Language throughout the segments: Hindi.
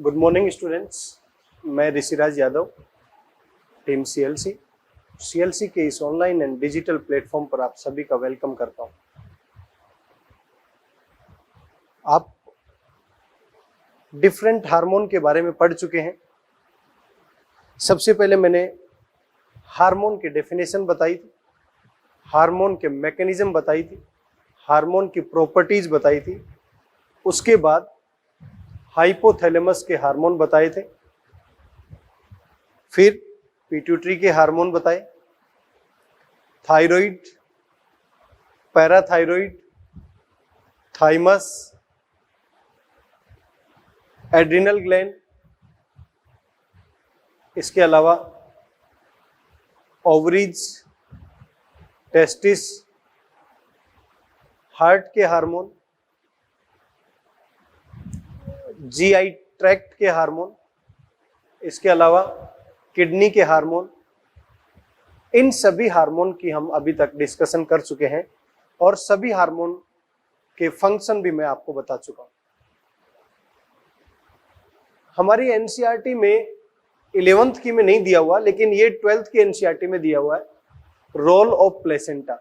गुड मॉर्निंग स्टूडेंट्स, मैं ऋषिराज यादव, टीम सीएलसी के इस ऑनलाइन एंड डिजिटल प्लेटफॉर्म पर आप सभी का वेलकम करता हूं। आप डिफरेंट हार्मोन के बारे में पढ़ चुके हैं। सबसे पहले मैंने हार्मोन की डेफिनेशन बताई थी, हार्मोन के मैकेनिज्म बताई थी, हार्मोन की प्रॉपर्टीज बताई थी। उसके बाद हाइपोथैलेमस के हार्मोन बताए थे, फिर पिट्यूटरी के हार्मोन बताए, thyroid, parathyroid, thymus, adrenal gland, इसके अलावा ओवरीज, टेस्टिस, हार्ट के हार्मोन, जीआई ट्रैक्ट के हार्मोन, इसके अलावा किडनी के हार्मोन। इन सभी हार्मोन की हम अभी तक डिस्कशन कर चुके हैं और सभी हार्मोन के फंक्शन भी मैं आपको बता चुका हूं। हमारी एनसीईआरटी में 11th की में नहीं दिया हुआ, लेकिन ये 12th की एनसीईआरटी में दिया हुआ है। रोल ऑफ प्लेसेंटा,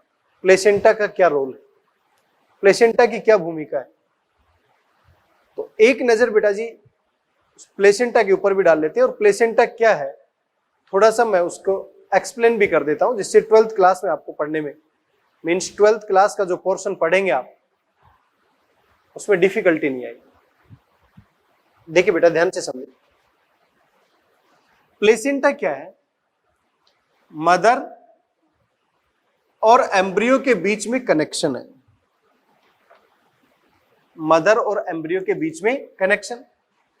प्लेसेंटा का क्या रोल है, प्लेसेंटा की क्या भूमिका है। तो एक नजर बेटा जी प्लेसेंटा के ऊपर भी डाल लेते हैं और प्लेसेंटा क्या है थोड़ा सा मैं उसको एक्सप्लेन भी कर देता हूं, जिससे 12th क्लास में आपको पढ़ने में मींस 12th क्लास का जो पोर्शन पढ़ेंगे आप उसमें डिफिकल्टी नहीं आएगी। देखिए बेटा ध्यान से समझिए, प्लेसेंटा क्या है। मदर और एम्ब्रियो के बीच में कनेक्शन है, मदर और एम्ब्रियो के बीच में कनेक्शन।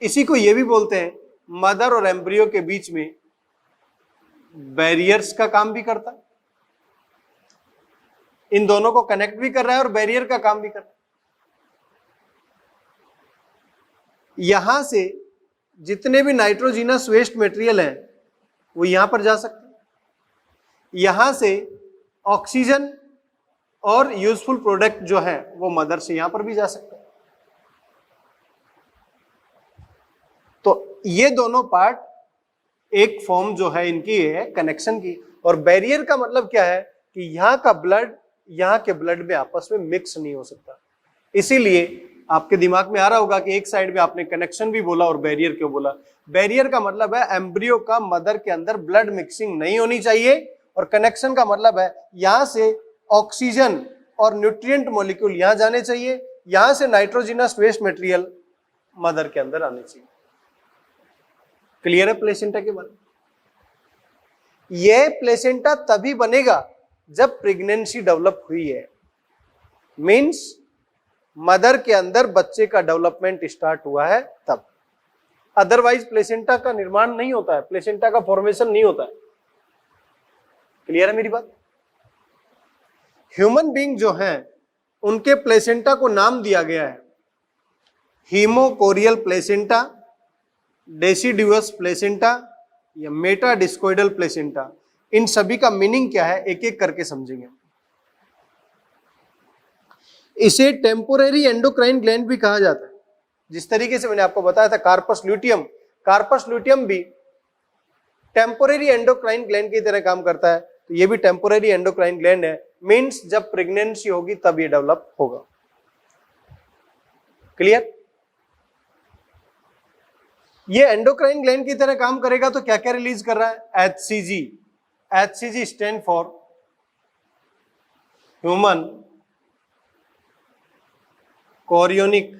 इसी को ये भी बोलते हैं मदर और एम्ब्रियो के बीच में बैरियर्स का काम भी करता है। इन दोनों को कनेक्ट भी कर रहा है और बैरियर का काम भी कर रहा है। यहां से जितने भी नाइट्रोजिनस वेस्ट मटेरियल हैं वो यहां पर जा सकते हैं। यहां से ऑक्सीजन और यूजफुल प्रोडक्ट जो है वो मदर से यहां पर भी जा सकते हैं। तो ये दोनों पार्ट एक फॉर्म जो है इनकी है कनेक्शन की। और बैरियर का मतलब क्या है कि यहां का ब्लड यहां के ब्लड में आपस में मिक्स नहीं हो सकता। इसीलिए आपके दिमाग में आ रहा होगा कि एक साइड में आपने कनेक्शन भी बोला और बैरियर क्यों बोला। बैरियर का मतलब है एम्ब्रियो का मदर के अंदर ब्लड मिक्सिंग नहीं होनी चाहिए, और कनेक्शन का मतलब है यहां से ऑक्सीजन और न्यूट्रिएंट मॉलिक्यूल यहां जाने चाहिए, यहां से नाइट्रोजिनस वेस्ट मटेरियल मदर के अंदर आने चाहिए। क्लियर है प्लेसेंटा के बारे में। यह प्लेसेंटा तभी बनेगा जब प्रेगनेंसी डेवलप हुई है, मींस मदर के अंदर बच्चे का डेवलपमेंट स्टार्ट हुआ है तब। अदरवाइज प्लेसेंटा का निर्माण नहीं होता है, प्लेसेंटा का फॉर्मेशन नहीं होता है। क्लियर है मेरी बात। ह्यूमन बीइंग जो हैं उनके प्लेसेंटा को नाम दिया गया है हीमोकोरियल प्लेसेंटा, डेसिडुअस प्लेसेंटा या मेटाडिस्कोइडल प्लेसेंटा। इन सभी का मीनिंग क्या है एक एक करके समझेंगे। इसे टेम्पोरेरी एंडोक्राइन ग्लैंड भी कहा जाता है। जिस तरीके से मैंने आपको बताया था कार्पस ल्यूटियम भी टेम्पोरेरी एंडोक्राइन ग्लैंड की तरह काम करता है। तो ये भी टेम्पोरेरी एंडोक्राइन ग्लैंड है, मींस जब प्रेगनेंसी होगी तब ये डेवलप होगा। क्लियर। ये एंडोक्राइन ग्लैंड की तरह काम करेगा तो क्या क्या रिलीज कर रहा है, HCG। HCG stand for human chorionic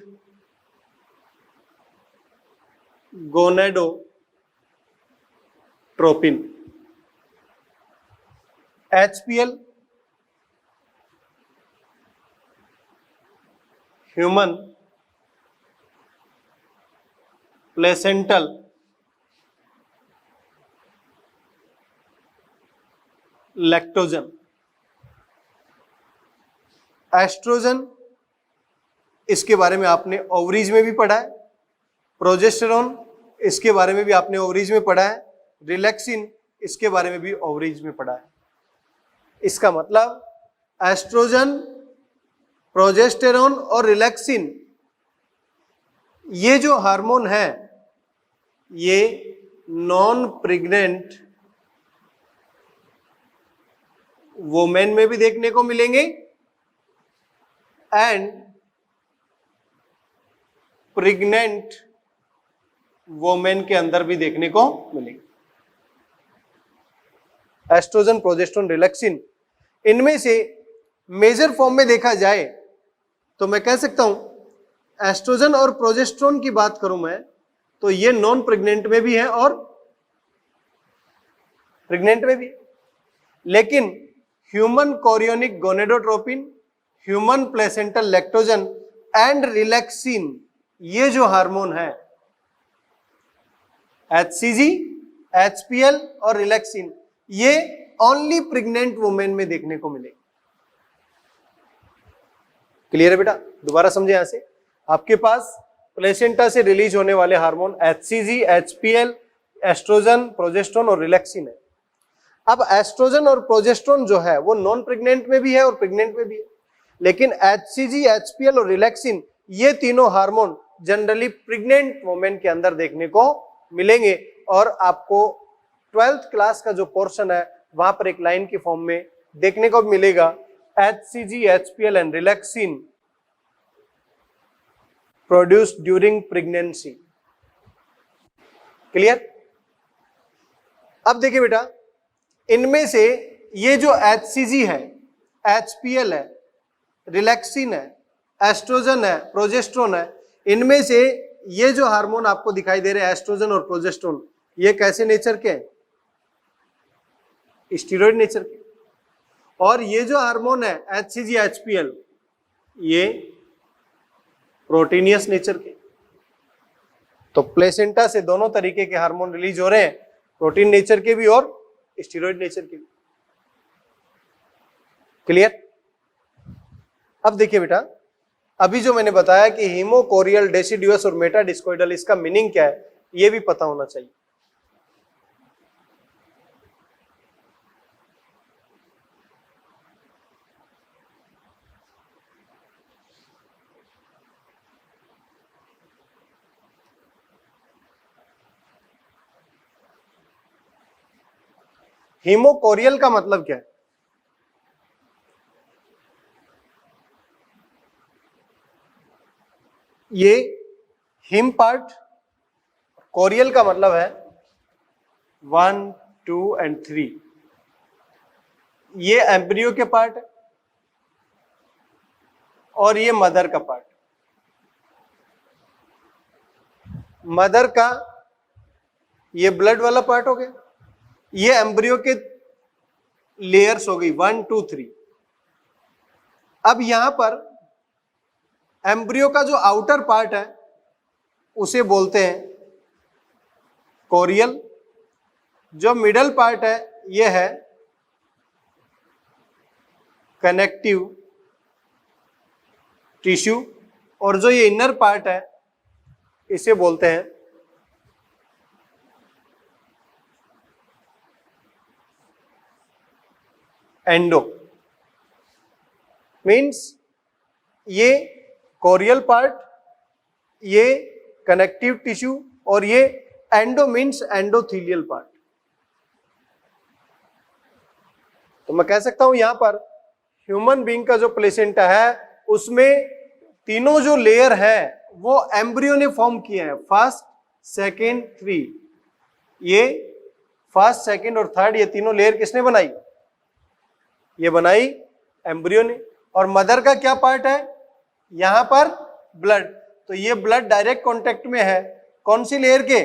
gonadotropin. HPL human placental lactogen. Estrogen, इसके बारे में आपने ओवरीज में भी पढ़ा है। प्रोजेस्टेरोन, इसके बारे में भी आपने ओवरीज में पढ़ा है। रिलैक्सिन, इसके बारे में भी ओवरीज में पढ़ा है। इसका मतलब एस्ट्रोजन, प्रोजेस्टेरोन और रिलैक्सिन, ये जो हार्मोन है ये नॉन प्रेग्नेंट वुमेन में भी देखने को मिलेंगे एंड प्रेग्नेंट वुमेन के अंदर भी देखने को मिलेंगे। एस्ट्रोजन, प्रोजेस्टेरोन, रिलैक्सिन, इनमें से मेजर फॉर्म में देखा जाए तो मैं कह सकता हूं एस्ट्रोजन और प्रोजेस्टेरोन की बात करूं मैं तो ये नॉन प्रेग्नेंट में भी है और प्रेग्नेंट में भी, लेकिन human chorionic gonadotropin, human placental lactogen and relaxin, ये जो हार्मोन है HCG, HPL और रिलैक्सिन, ये ओनली प्रेग्नेंट वुमेन में देखने को मिलेगी। क्लियर है बेटा? दोबारा समझे यहां से, आपके पास प्लेसेंटा से रिलीज होने वाले hormone HCG, HPL, estrogen, progesterone और रिलैक्सिन है। अब एस्ट्रोजन और प्रोजेस्टेरोन जो है वो नॉन प्रेग्नेंट में भी है और प्रेग्नेंट में भी है, लेकिन HCG, HPL और रिलैक्सिन, ये तीनों हार्मोन जनरली प्रेग्नेंट वुमेन के अंदर देखने को मिलेंगे। और आपको 12th क्लास का जो पोर्शन है वहां पर एक लाइन की फॉर्म में देखने को मिलेगा, HCG, HPL and relaxin produced during pregnancy. Clear? अब देखिए बेटा, इनमें से ये जो HCG है, HPL है, रिलैक्सिन है, एस्ट्रोजन है, प्रोजेस्टेरोन है, इनमें से ये जो हार्मोन आपको दिखाई दे रहे हैं एस्ट्रोजन और प्रोजेस्टेरोन, ये कैसे नेचर के हैं? स्टीरॉयड नेचर के। और ये जो हार्मोन है HCG, HPL, ये प्रोटीनियस नेचर के। तो प्लेसेंटा से दोनों तरीके के हार्मोन रिलीज हो रहे हैं, प्रोटीन नेचर के भी और स्टीरॉयड नेचर के भी। क्लियर? अब देखिए बेटा, अभी जो मैंने बताया कि हीमोकोरियल, डेसिडुअस और मेटाडिस्कोइडल, इसका मीनिंग क्या है ये भी पता होना चाहिए। हीमोकोरियल का मतलब क्या है? ये हिम पार्ट, कोरियल का मतलब है 1, 2 एंड 3, ये एम्ब्रियो के पार्ट है और ये मदर का पार्ट। मदर का ये ब्लड वाला पार्ट हो गया, ये एम्ब्रियो के लेयर्स हो गई 1, 2, 3। अब यहां पर एम्ब्रियो का जो आउटर पार्ट है उसे बोलते हैं कोरियल, जो मिडल पार्ट है ये है कनेक्टिव टिश्यू, और जो ये इनर पार्ट है इसे बोलते हैं एंडो। मीन्स ये कोरियल पार्ट, ये कनेक्टिव टिश्यू और ये एंडो मीन्स एंडोथीलियल पार्ट। तो मैं कह सकता हूं यहां पर ह्यूमन बीइंग का जो प्लेसेंटा है उसमें तीनों जो लेयर है वो एम्ब्रियो ने फॉर्म किए हैं, फर्स्ट, सेकेंड, 3। ये फर्स्ट, सेकेंड और थर्ड, ये तीनों लेयर किसने बनाई? ये बनाई एम्ब्रियो ने। और मदर का क्या पार्ट है? यहां पर ब्लड। तो ये ब्लड डायरेक्ट कांटेक्ट में है कौन सी लेयर के?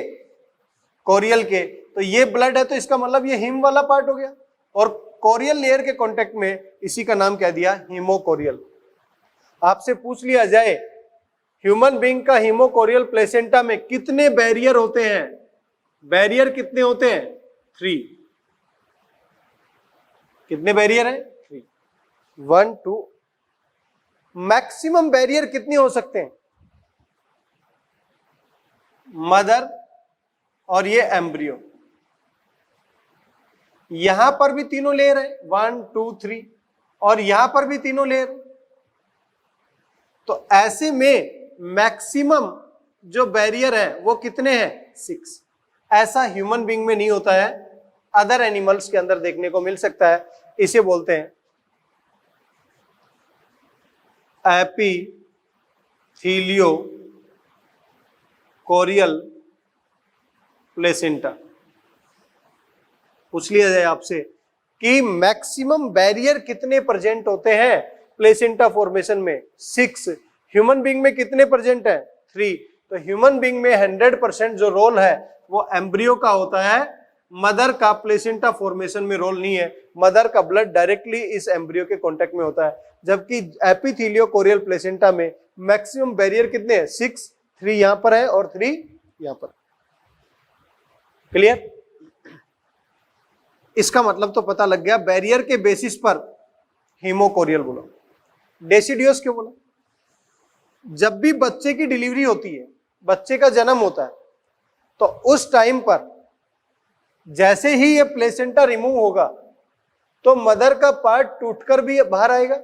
कोरियल के। तो ये ब्लड है तो इसका मतलब ये हिम वाला पार्ट हो गया, और कोरियल लेयर के कांटेक्ट में इसी का नाम कह दिया हीमोकोरियल। आपसे पूछ लिया जाए ह्यूमन बीइंग का हीमोकोरियल प्लेसेंटा में कितने बैरियर होते हैं? बैरियर कितने होते हैं? 3। कितने बैरियर हैं? 3। 1, 2। मैक्सिमम बैरियर कितने हो सकते हैं? मदर और ये एम्ब्रियो, यहां पर भी तीनों लेयर है 1, 2, 3, और यहां पर भी तीनों लेयर। तो ऐसे में मैक्सिमम जो बैरियर है वो कितने हैं? 6। ऐसा ह्यूमन बीइंग में नहीं होता है, अदर एनिमल्स के अंदर देखने को मिल सकता है। इसे बोलते हैं एपिथीलियो कोरियल प्लेसेंटा। पूछ लिया जाए आपसे कि मैक्सिमम बैरियर कितने प्रेजेंट होते हैं प्लेसेंटा फॉर्मेशन में? 6। ह्यूमन बीइंग में कितने प्रेजेंट है? 3। तो ह्यूमन बीइंग में 100% जो रोल है वो एम्ब्रियो का होता है, मदर का प्लेसेंटा फॉर्मेशन में रोल नहीं है। मदर का ब्लड डायरेक्टली इस एम्ब्रियो के कांटेक्ट में होता है, जबकि एपिथेलियो कोरियल प्लेसेंटा में मैक्सिमम बैरियर कितने हैं? 6। 3 यहां पर है और 3 यहां पर। क्लियर? इसका मतलब तो पता लग गया, बैरियर के बेसिस पर हीमोकोरियल बोला। डेसिडियस क्यों बोला? जब भी बच्चे की डिलीवरी होती है, बच्चे का जन्म होता है, तो उस टाइम पर जैसे ही ये प्लेसेंटा रिमूव होगा तो मदर का पार्ट टूटकर भी बाहर आएगा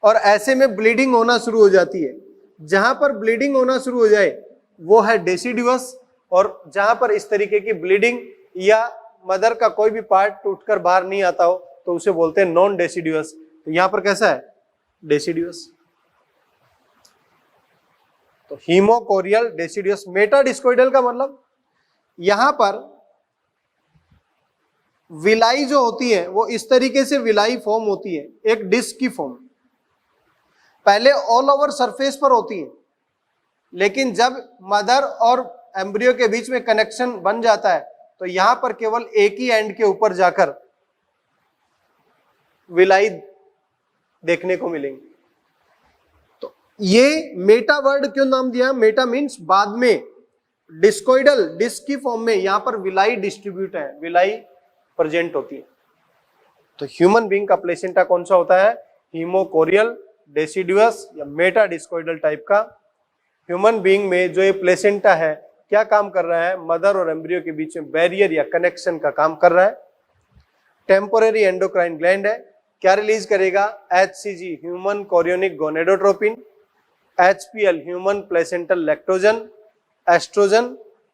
और ऐसे में ब्लीडिंग होना शुरू हो जाती है। जहां पर ब्लीडिंग होना शुरू हो जाए वो है डेसिडुअस, और जहां पर इस तरीके की ब्लीडिंग या मदर का कोई भी पार्ट टूटकर बाहर नहीं आता हो तो उसे बोलते हैं नॉन डेसिडुअस। तो यहां पर कैसा है? डेसिडुअस। तो हीमोकोरियल, डेसिडुअस। मेटाडिस्कोइडल का मतलब यहां पर विलाई जो होती है वो इस तरीके से विलाई फॉर्म होती है, एक डिस्क की फॉर्म। पहले ऑल ओवर सरफेस पर होती है, लेकिन जब मदर और एम्ब्रियो के बीच में कनेक्शन बन जाता है तो यहां पर केवल एक ही एंड के ऊपर जाकर विलाई देखने को मिलेंगे। तो ये मेटा वर्ड क्यों नाम दिया? मेटा मीन्स बाद में, डिस्कोइडल डिस्क की फॉर्म में यहां पर विलाई डिस्ट्रीब्यूट है, विलाई प्रेजेंट होती है। तो ह्यूमन बीइंग का प्लेसेंटा कौन सा होता है? हीमोकोरियल, डेसिडुअस या मेटा डिस्कोइडल टाइप का। ह्यूमन बीइंग में जो ये प्लेसेंटा है क्या काम कर रहा है? मदर और एम्ब्रियो के बीच में बैरियर या कनेक्शन का काम कर रहा है। टेम्पोररी एंडोक्राइन ग्लैंड है, क्या रिलीज करेगा? HCG human chorionic gonadotropin, HPL human placental lactogen, estrogen,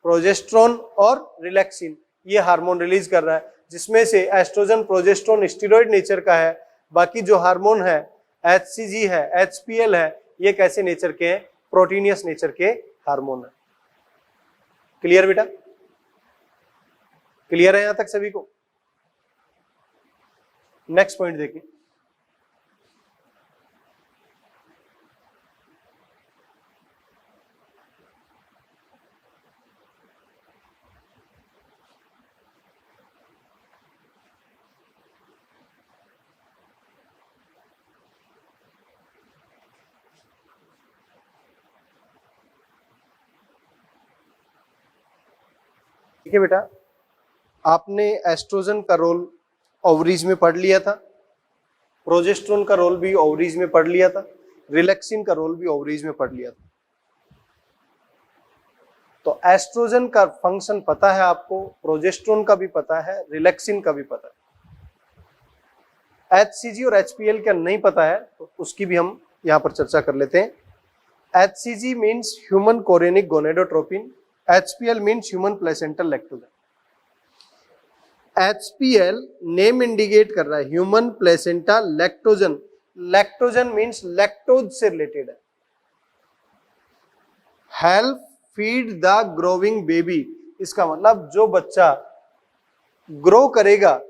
progesterone और रिलैक्सिन, ये हार्मोन रिलीज कर रहा है, जिसमें से एस्ट्रोजन प्रोजेस्ट्रोन स्टेरॉइड नेचर का है। बाकी जो हार्मोन है HCG है, HPL है, ये कैसे नेचर के हैं? प्रोटीनियस नेचर के हार्मोन है। क्लियर बेटा? क्लियर है यहां तक सभी को? नेक्स्ट पॉइंट देखिए। ठीक है बेटा, आपने एस्ट्रोजन का रोल ओवरीज में पढ़ लिया था, प्रोजेस्ट्रोन का रोल भी ओवरीज में पढ़ लिया था, रिलैक्सिन का रोल भी ओवरीज में पढ़ लिया था। तो एस्ट्रोजन का फंक्शन पता है आपको, प्रोजेस्ट्रोन का भी पता है, रिलैक्सिन का भी पता है। HCG और HPL का नहीं पता है तो उसकी भी हम यहां पर चर्चा कर लेते हैं। HCG means human chorionic gonadotropin, HPL means human placental lactogen. HPL name indicate कर रहा है human placenta lactogen. Lactogen means lactose से रिलेटेड है। Help feed the growing baby, इसका मतलब जो बच्चा ग्रो करेगा,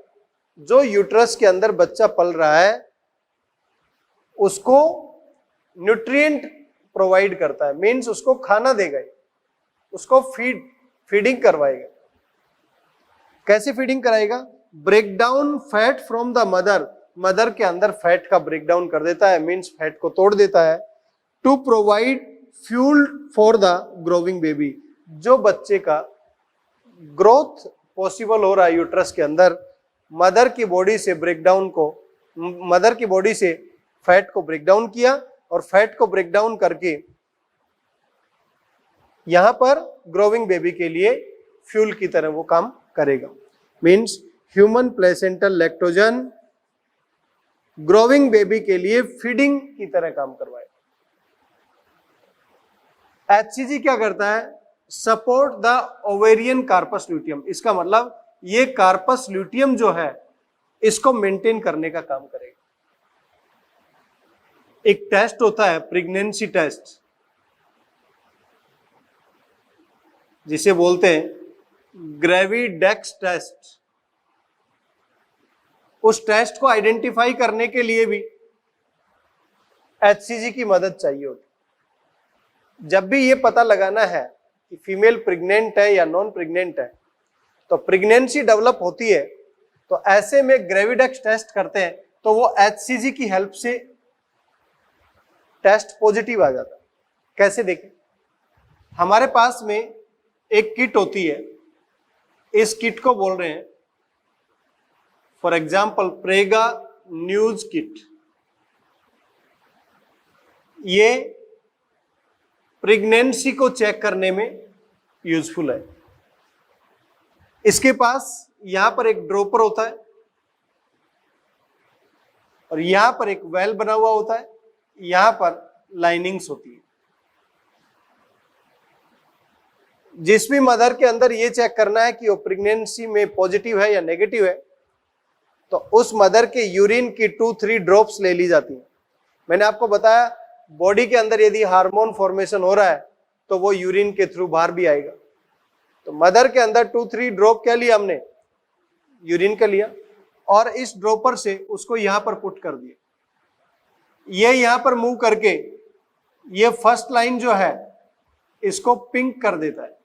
जो यूट्रस के अंदर बच्चा पल रहा है, उसको न्यूट्रिएंट प्रोवाइड करता है, मीन्स उसको खाना देगा, उसको फीडिंग करवाएगा। कैसे फीडिंग कराएगा? Break down fat from the mother, mother के अंदर फैट का ब्रेक डाउन कर देता है, मीन्स फैट को तोड़ देता है, to provide fuel for the growing baby. जो बच्चे का ग्रोथ पॉसिबल हो रहा है यूट्रस के अंदर, मदर की बॉडी से ब्रेक डाउन को, मदर की बॉडी से फैट को ब्रेक डाउन किया और फैट को ब्रेक डाउन करके यहां पर ग्रोविंग बेबी के लिए फ्यूल की तरह वो काम करेगा। Means human placental lactogen growing baby के लिए फीडिंग की तरह काम करवाएगा। HCG क्या करता है? Support the ovarian corpus luteum. इसका मतलब ये कार्पस ल्यूटियम जो है इसको मेंटेन करने का काम करेगा। एक टेस्ट होता है प्रेगनेंसी टेस्ट, जिसे बोलते हैं ग्रेविडेक्स टेस्ट। उस टेस्ट को आइडेंटिफाई करने के लिए भी HCG की मदद चाहिए होती। जब भी ये पता लगाना है कि फीमेल प्रेग्नेंट है या नॉन प्रेग्नेंट है, तो प्रेगनेंसी डेवलप होती है, तो ऐसे में ग्रेविडेक्स टेस्ट करते हैं, तो वो HCG की हेल्प से टेस्ट पॉजिटिव आ जाता है। कैसे देखें, हमारे पास में एक किट होती है, इस किट को बोल रहे हैं फॉर एग्जाम्पल प्रेगा न्यूज किट। ये प्रेगनेंसी को चेक करने में यूजफुल है। इसके पास यहां पर एक ड्रॉपर होता है और यहां पर एक वेल बना हुआ होता है, यहां पर लाइनिंग्स होती है। जिस भी मदर के अंदर ये चेक करना है कि वो प्रेगनेंसी में पॉजिटिव है या नेगेटिव है, तो उस मदर के यूरिन की 2-3 ड्रॉप्स ले ली जाती है। मैंने आपको बताया बॉडी के अंदर यदि हार्मोन फॉर्मेशन हो रहा है तो वो यूरिन के थ्रू बाहर भी आएगा। तो मदर के अंदर 2-3 ड्रॉप क्या लिया हमने, यूरिन का लिया, और इस ड्रॉपर से उसको यहां पर पुट कर दिया। ये यहां पर मूव करके ये फर्स्ट लाइन जो है इसको पिंक कर देता है।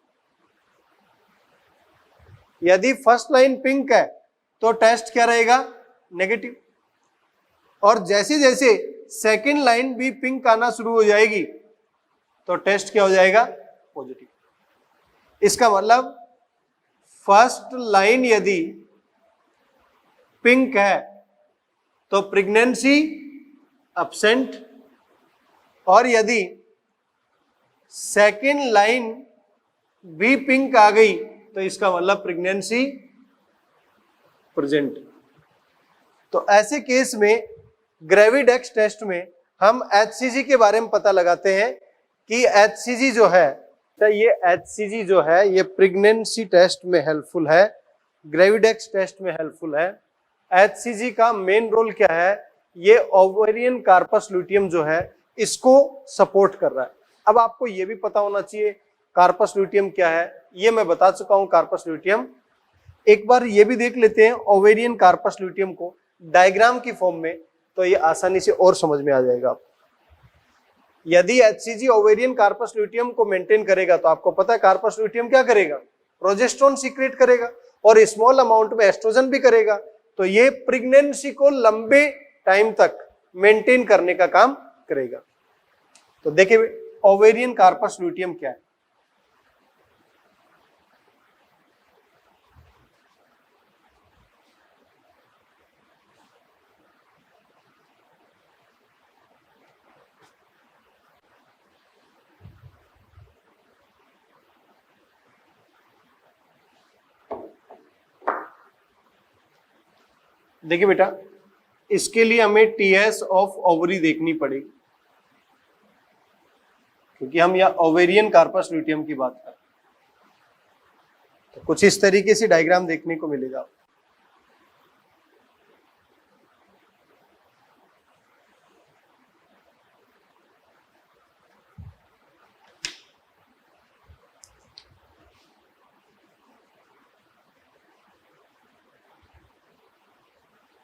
यदि फर्स्ट लाइन पिंक है तो टेस्ट क्या रहेगा, नेगेटिव। और जैसे जैसे सेकंड लाइन भी पिंक आना शुरू हो जाएगी तो टेस्ट क्या हो जाएगा, पॉजिटिव। इसका मतलब फर्स्ट लाइन यदि पिंक है तो प्रेगनेंसी अब्सेंट, और यदि सेकंड लाइन भी पिंक आ गई तो इसका मतलब प्रेगनेंसी प्रेजेंट। तो ऐसे केस में ग्रेविडेक्स टेस्ट में हम HCG के बारे में पता लगाते हैं कि HCG जो है, तो ये HCG जो है ये प्रेगनेंसी टेस्ट में हेल्पफुल है, ग्रेविडेक्स टेस्ट में हेल्पफुल है। HCG का मेन रोल क्या है, ये ओवेरियन कार्पस ल्यूटियम जो है इसको सपोर्ट कर रहा है। अब आपको ये भी पता होना चाहिए कार्पस ल्यूटियम क्या है, ये मैं बता चुका हूं कार्पस ल्यूटियम। एक बार ये भी देख लेते हैं ओवेरियन कार्पस ल्यूटियम को डायग्राम की फॉर्म में, तो ये आसानी से और समझ में आ जाएगा आपको। यदि HCG ओवेरियन कार्पस ल्यूटियम को मेंटेन करेगा तो आपको पता है कार्पस ल्यूटियम क्या करेगा, प्रोजेस्टेरोन सीक्रेट करेगा और स्मॉल अमाउंट में एस्ट्रोजन भी करेगा। तो ये प्रेगनेंसी को लंबे टाइम तक मेंटेन करने का काम करेगा। तो देखिए ओवेरियन कार्पस ल्यूटियम क्या है। देखिए बेटा, इसके लिए हमें TS ऑफ ओवरी देखनी पड़ेगी, क्योंकि हम यहाँ ओवेरियन कार्पस ल्यूटियम की बात कर रहे हैं। तो कुछ इस तरीके से डायग्राम देखने को मिलेगा।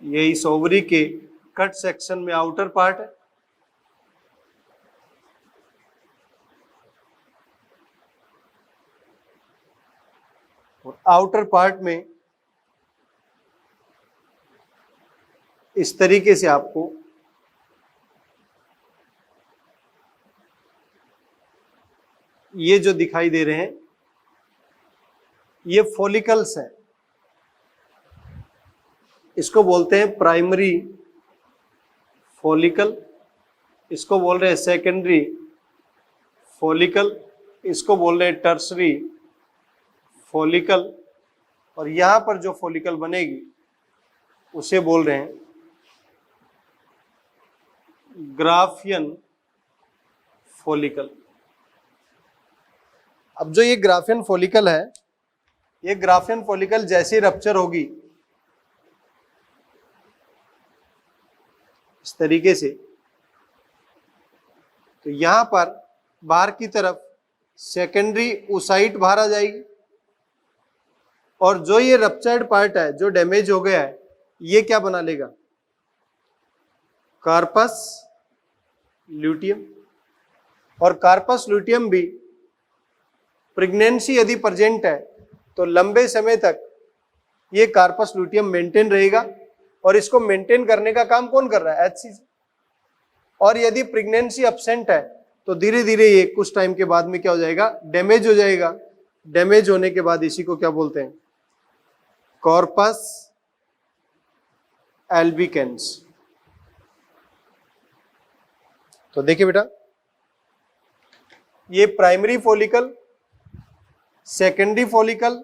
ये इस ओवरी के कट सेक्शन में आउटर पार्ट है, और आउटर पार्ट में इस तरीके से आपको ये जो दिखाई दे रहे हैं ये फॉलिकल्स हैं। इसको बोलते हैं प्राइमरी फॉलिकल, इसको बोल रहे हैं सेकेंडरी फॉलिकल, इसको बोल रहे हैं टर्सरी फॉलिकल, और यहां पर जो फॉलिकल बनेगी उसे बोल रहे हैं ग्राफियन फॉलिकल। अब जो ये ग्राफियन फॉलिकल है, ये ग्राफियन फॉलिकल जैसे रप्चर होगी इस तरीके से, तो यहां पर बाहर की तरफ सेकेंडरी ओसाइट बाहर आ जाएगी, और जो ये रप्चर्ड पार्ट है जो डैमेज हो गया है, ये क्या बना लेगा, कार्पस ल्यूटियम। और कार्पस ल्यूटियम भी प्रेगनेंसी यदि प्रेजेंट है तो लंबे समय तक ये कार्पस ल्यूटियम मेंटेन रहेगा, और इसको मेंटेन करने का काम कौन कर रहा है, एचसीजी। और यदि प्रेगनेंसी अब्सेंट है तो धीरे धीरे ये कुछ टाइम के बाद में क्या हो जाएगा, डैमेज हो जाएगा। डैमेज होने के बाद इसी को क्या बोलते हैं, कॉर्पस एल्बिकेंस। तो देखिए बेटा, ये primary follicle, secondary follicle,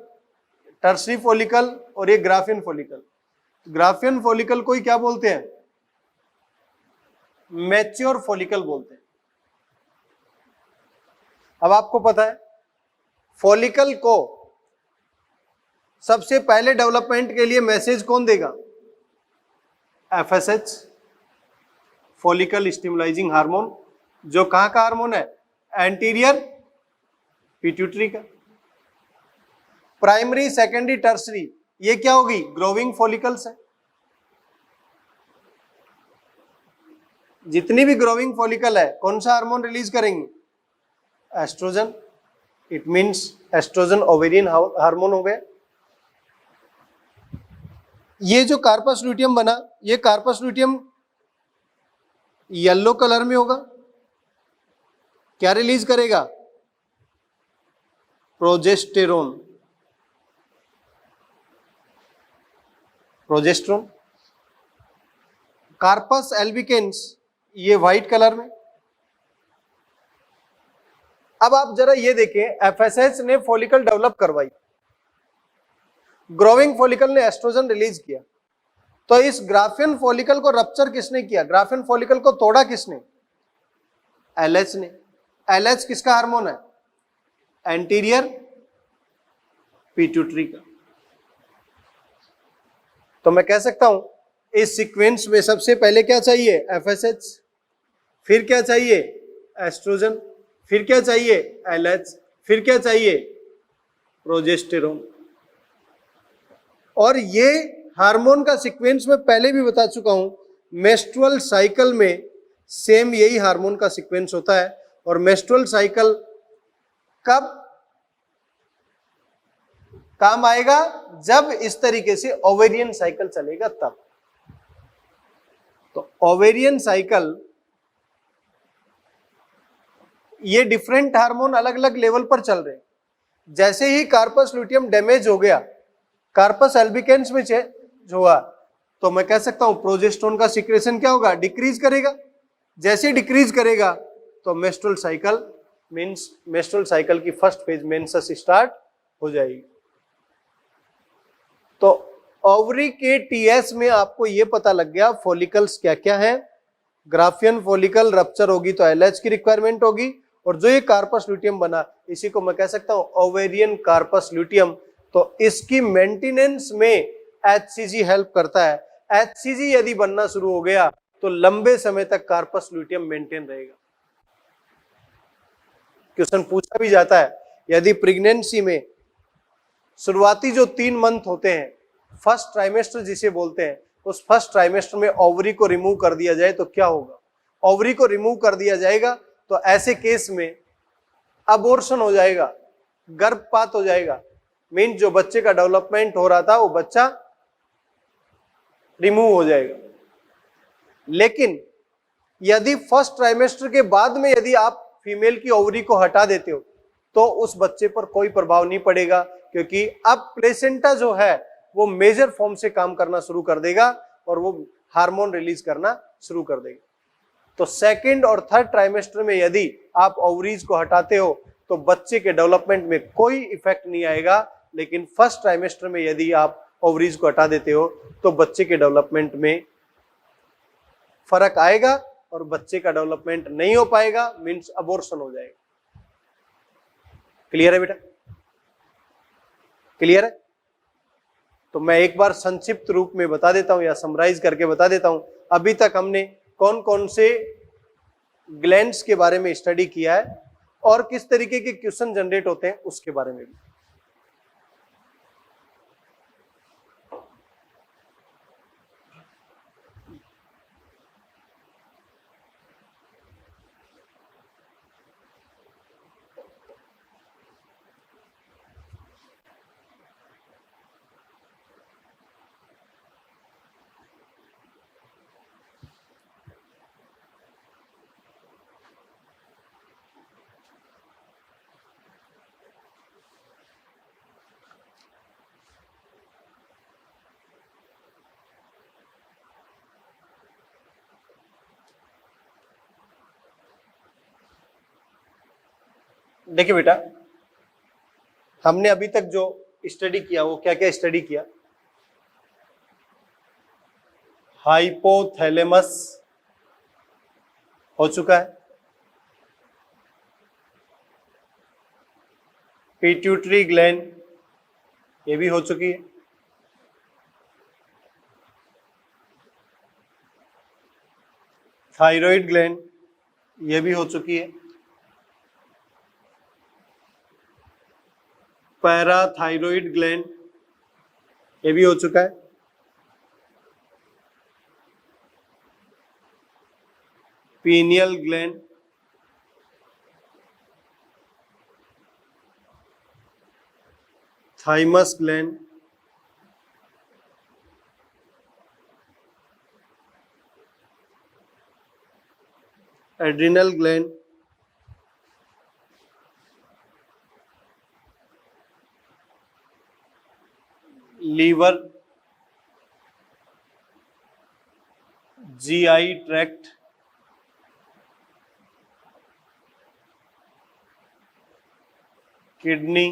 tertiary follicle, और ये ग्राफियन फॉलिकल। ग्राफियन फॉलिकल को ही क्या बोलते हैं, मैच्योर फॉलिकल बोलते हैं। अब आपको पता है फॉलिकल को सबसे पहले डेवलपमेंट के लिए मैसेज कौन देगा, एफएसएच, फॉलिकल स्टिमुलाइजिंग हार्मोन, जो कहां का हार्मोन है, एंटीरियर पिट्यूटरी का। प्राइमरी, सेकेंडरी, टर्सरी, ये क्या होगी, ग्रोविंग फॉलिकल्स है। जितनी भी ग्रोविंग फॉलिकल है कौन सा हार्मोन रिलीज करेंगे, estrogen. It means estrogen ovarian hormone हो गया। ये जो कार्पस ल्यूटियम बना, ये कार्पस ल्यूटियम येलो कलर में होगा, क्या रिलीज करेगा, प्रोजेस्टेरोन, प्रोजेस्टेरोन। कार्पस एल्बिकेंस ये व्हाइट कलर में। अब आप जरा ये देखें, एफएसएच ने फॉलिकल डेवलप करवाई, ग्रोविंग फॉलिकल ने एस्ट्रोजन रिलीज किया, तो इस ग्राफियन फॉलिकल को रप्चर किसने किया, ग्राफियन फॉलिकल को तोड़ा किसने, एलएच ने। एलएच किसका हार्मोन है, एंटीरियर पिट्यूटरी का। तो मैं कह सकता हूं इस सीक्वेंस में सबसे पहले क्या चाहिए, एफएसएच, फिर क्या चाहिए, एस्ट्रोजन, फिर क्या चाहिए, एलएच, फिर क्या चाहिए, प्रोजेस्टेरोन। और ये हार्मोन का सीक्वेंस में पहले भी बता चुका हूं, मेस्ट्रुअल साइकिल में सेम यही हार्मोन का सीक्वेंस होता है। और मेस्ट्रुअल साइकिल कब काम आएगा, जब इस तरीके से ओवेरियन साइकिल चलेगा तब। तो ओवेरियन साइकिल, ये डिफरेंट हार्मोन अलग अलग लेवल पर चल रहे हैं। जैसे ही कार्पस ल्यूटियम डैमेज हो गया, कार्पस एल्बिकेंस में चेंज हुआ, तो मैं कह सकता हूं प्रोजेस्टेरोन का सिक्रेशन क्या होगा, डिक्रीज करेगा। जैसे डिक्रीज करेगा तो menstrual cycle means menstrual cycle की फर्स्ट फेज मेंसेस स्टार्ट हो जाएगी। तो ओवरी के टीएस में आपको यह पता लग गया फॉलिकल्स क्या क्या है। ग्राफियन फॉलिकल रप्चर होगी तो एलएच की रिक्वायरमेंट होगी, और जो ये कार्पस ल्यूटियम बना इसी को मैं कह सकता हूं ओवेरियन कार्पस ल्यूटियम। तो इसकी मेंटेनेंस में एचसीजी हेल्प करता है। एचसीजी यदि बनना शुरू हो गया तो लंबे समय तक कार्पस ल्यूटियम मेंटेन रहेगा। क्वेश्चन पूछा भी जाता है, यदि प्रेगनेंसी में शुरुआती जो 3 मंथ होते हैं, फर्स्ट ट्राइमेस्टर जिसे बोलते हैं, उस फर्स्ट ट्राइमेस्टर में ओवरी को रिमूव कर दिया जाए तो क्या होगा। ओवरी को रिमूव कर दिया जाएगा तो ऐसे केस में अबॉर्शन हो जाएगा, गर्भपात हो जाएगा। मीन जो बच्चे का डेवलपमेंट हो रहा था वो बच्चा रिमूव हो जाएगा। लेकिन यदि फर्स्ट ट्राइमेस्टर के बाद में यदि आप फीमेल की ओवरी को हटा देते हो तो उस बच्चे पर कोई प्रभाव नहीं पड़ेगा, क्योंकि अब प्लेसेंटा जो है वो मेजर फॉर्म से काम करना शुरू कर देगा और वो हार्मोन रिलीज करना शुरू कर देगा। तो सेकंड और थर्ड ट्राइमेस्टर में यदि आप ओवरीज को हटाते हो तो बच्चे के डेवलपमेंट में कोई इफेक्ट नहीं आएगा, लेकिन फर्स्ट ट्राइमेस्टर में यदि आप ओवरीज को हटा देते हो तो बच्चे के डेवलपमेंट में फर्क आएगा और बच्चे का डेवलपमेंट नहीं हो पाएगा, मींस अबॉर्शन हो जाएगा। क्लियर है बेटा? क्लियर है? तो मैं एक बार संक्षिप्त रूप में बता देता हूं या समराइज करके बता देता हूं। अभी तक हमने कौन कौन से ग्लैंड्स के बारे में स्टडी किया है और किस तरीके के क्वेश्चन जनरेट होते हैं उसके बारे में भी। देखिए बेटा, हमने अभी तक जो स्टडी किया वो क्या क्या स्टडी किया? हाइपोथैलेमस हो चुका है, पिट्यूटरी ग्लैंड ये भी हो चुकी है, थायराइड ग्लैंड ये भी हो चुकी है, पैराथायरॉइड ग्लैंड ये भी हो चुका है, pineal gland, thymus gland, adrenal gland, liver, GI tract, kidney,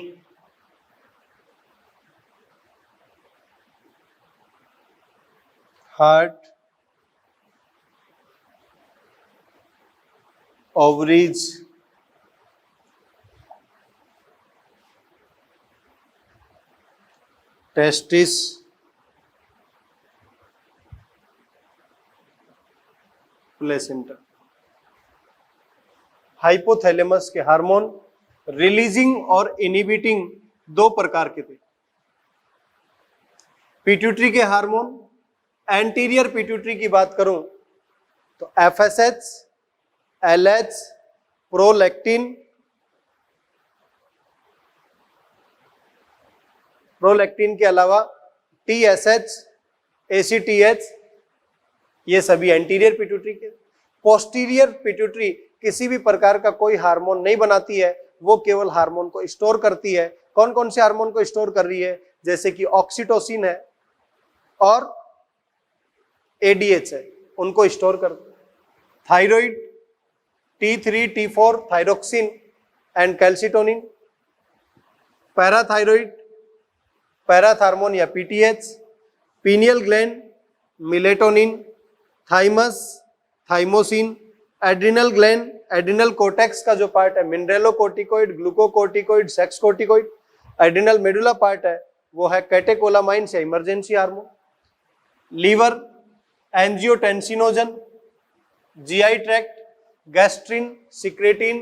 heart, ovaries, testis, placenta. Hypothalamus के हार्मोन रिलीजिंग और इनहिबिटिंग दो प्रकार के थे। पिट्यूटरी के हार्मोन, एंटीरियर पिट्यूटरी की बात करूं तो एफएसएच, एलएच, प्रोलैक्टिन, के अलावा टीएसएच, एसीटीएच ये सभी एंटीरियर पिट्यूटरी के। पोस्टीरियर पिट्यूटरी किसी भी प्रकार का कोई हार्मोन नहीं बनाती है, वो केवल हार्मोन को स्टोर करती है। कौन कौन से हार्मोन को स्टोर कर रही है? जैसे कि ऑक्सीटोसिन है और एडीएच है, उनको स्टोर कर। Thyroid, T3, T4, thyroxine and calcitonin. Parathyroid, parathormone या PTH. Pineal gland, melatonin. Thymus, thymosin. Adrenal gland, adrenal cortex का जो पार्ट है, mineralocorticoid, glucocorticoid, sex corticoid. Adrenal medulla part है वो है कैटेकोलामाइन्स या emergency hormone. Liver, angiotensinogen. GI tract, gastrin, secretin,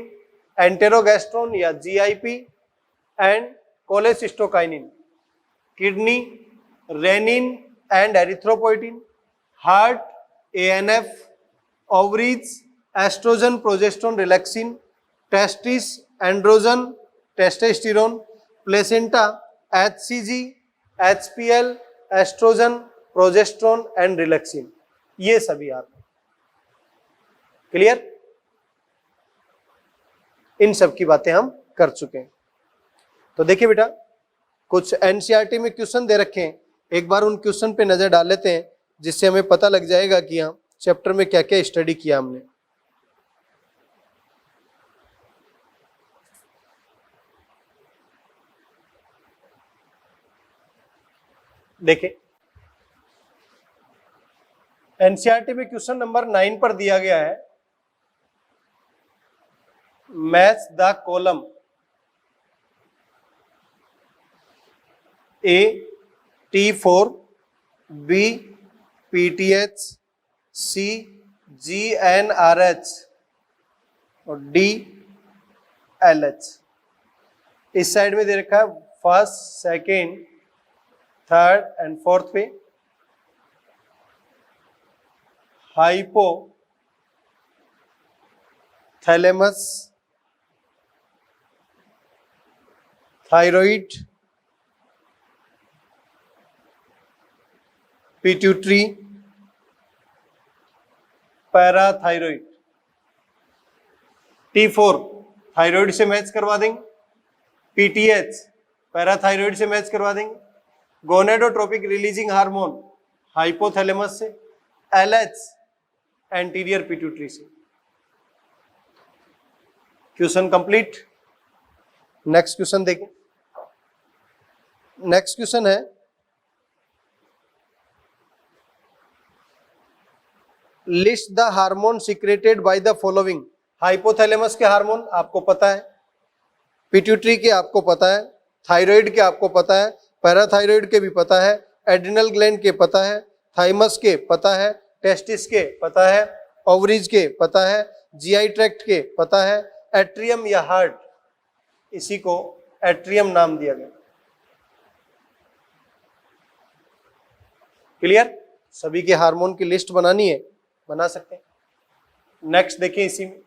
enterogastrone या GIP and cholecystokinin. Kidney, renin and erythropoietin. Heart, ANF. Ovaries, estrogen, progesterone, relaxin. Testis, androgen, testosterone. Placenta, HCG, HPL, estrogen, progesterone and relaxin. ये सभी हार्मोन। क्लियर? इन सब की बातें हम कर चुके हैं। तो देखिए बेटा, कुछ एनसीईआरटी में क्वेश्चन दे रखे हैं, एक बार उन क्वेश्चन पे नजर डाल लेते हैं जिससे हमें पता लग जाएगा कि यहाँ चैप्टर में क्या क्या स्टडी किया हमने। देखिए, एनसीईआरटी में क्वेश्चन नंबर 9 पर दिया गया है, match the column A T4, B PTH, C GnRH और डी LH। इस साइड में दे रखा है first, second, third and fourth पे hypothalamus, thyroid, pituitary, parathyroid. T4 thyroid से मैच करवा देंगे, PTH पैराथायराइड से मैच करवा देंगे, गोनेडोट्रोपिक रिलीजिंग हार्मोन हाइपोथैलेमस से, LH एंटीरियर पिट्यूटरी से। Question complete. नेक्स्ट क्वेश्चन देखें। नेक्स्ट क्वेश्चन है list the hormone secreted by the following. Hypothalamus के हार्मोन आपको पता है, पिट्यूटरी के आपको पता है, थायराइड के आपको पता है, पैराथायराइड के भी पता है, एड्रिनल ग्लैंड के पता है, थाइमस के पता है, टेस्टिस के पता है, ओवरीज के पता है, जीआई ट्रैक्ट के पता है, एट्रियम या हार्ट, इसी को एट्रियम नाम दिया गया। क्लियर? सभी के हार्मोन की लिस्ट बनानी है, बना सकते हैं। नेक्स्ट देखिए इसी में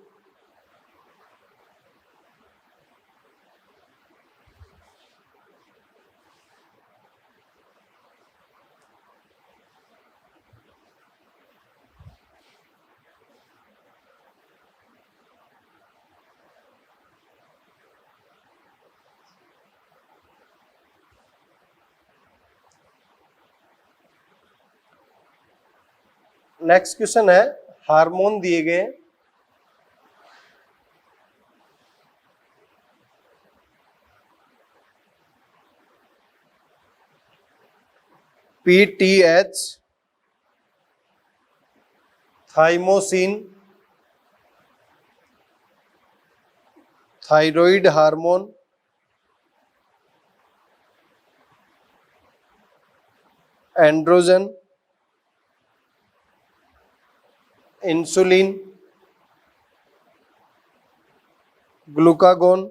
नेक्स्ट क्वेश्चन है, हार्मोन दिए गए PTH, thymosin, thyroid hormone, androgen, insulin, glucagon,